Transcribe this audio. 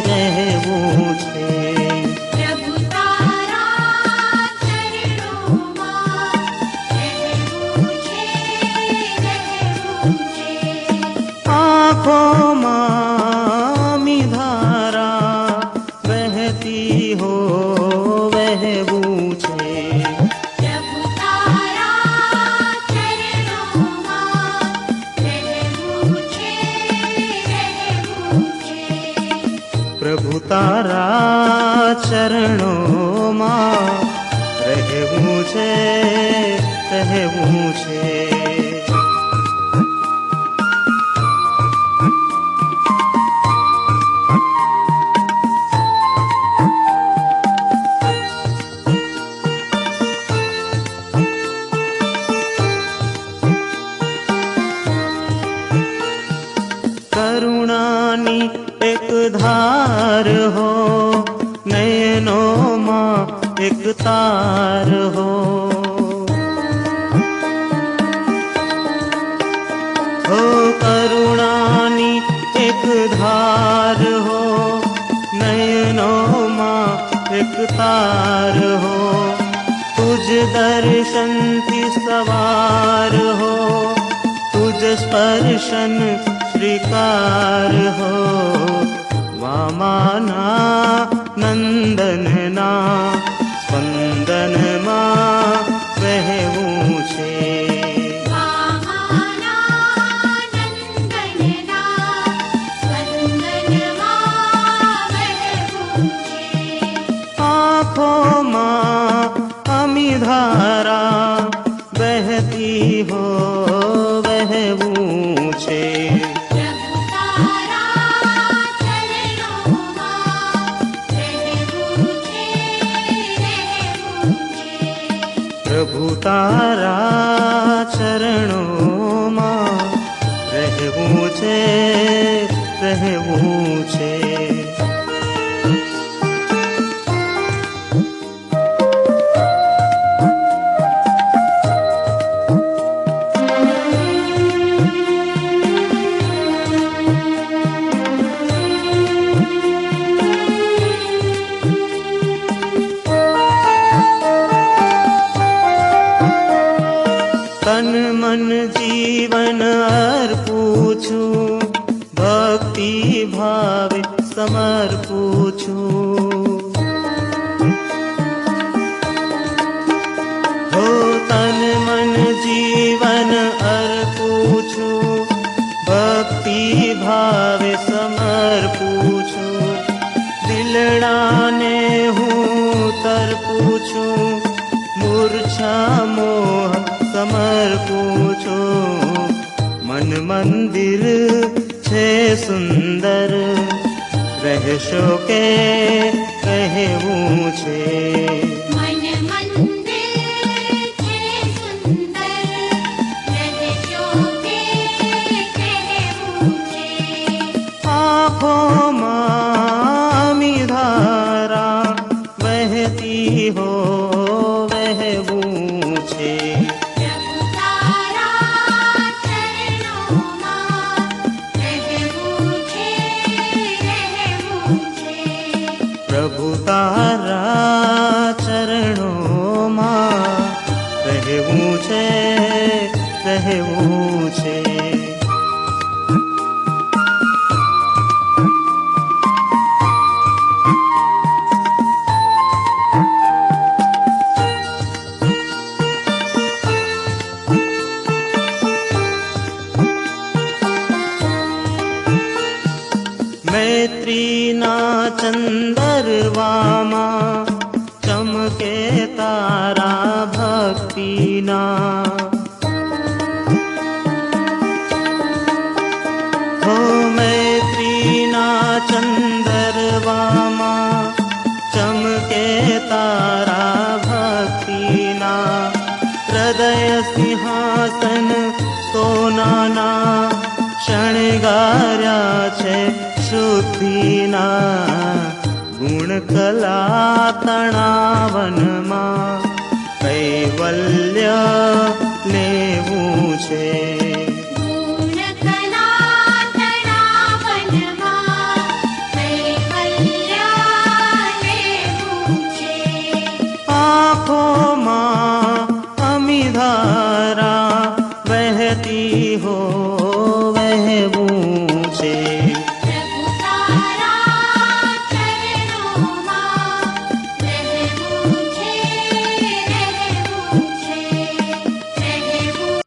રહેવું છે. પ્રભુ તારા ચરણોમાં રહેવું છે, રહેવું છે. આંખોમાં ધારા વહેતી હો વહેવું છે. પ્રભુ તારા ચરણોમાં રહેવું છે, રહેવું છે. પ્રભુ તારા ચરણોમાં રહેવું છે, રહેવું છે. કરુણાની એક ધાર હો, નયનોમાં એક તાર હો. હો કરુણાની એક ધાર હો, નયનોમાં એક તાર હો. તુજ દર્શનથી સવાર હો, તુજ સ્પર્શન શ્રીકાર હો. વામાના નંદનના સ્પંદનમાં વહેવું છે. વામાના નંદનના સ્પંદનમાં વહેવું છે. આંખોમાં અમીધારા વહેતી હો વહેવું છે. પ્રભુ તારા ચરણોમાં રહેવું છે, રહેવું છે. પ્રભુ તારા ચરણોમાં રહેવું છે, રહેવું છે. તન મન જીવન અર્પું છું, ભક્તિ ભાવે સમર્પું છું. હો તન મન જીવન અર્પું છું, ભક્તિ ભાવે સમર્પું છું. દિલડાને હું તર્પું છું, મૂર્છા મોહ સમર્પું છું. મન મંદિર છે સુંદર, રહેશો કે કહેવું છે. મન મંદિર છે સુંદર, રહેશો કે કહેવું છે. આંખોમાં ધારા વહેતી હો વહેવું છે. પ્રભુ તારા ચરણોમાં રહેવું છે, રહેવું છે. પ્રભુ તારા ચરણોમાં રહેવું છે, રહેવું છે. મૈત્રીના ચંદરવામાં ચમકે તારા ભક્તિના. હો મૈત્રીના ચંદરવામાં ચમકે તારા ભક્તિના. હૃદય સિંહાસન સોનાના શણગાર્યા છે શુદ્ધિના. ગુણ કલા તણાવનમાં કૈવલ્ય લેવું છે. ગુણ કલા તણાવનમાં કૈવલ્ય हो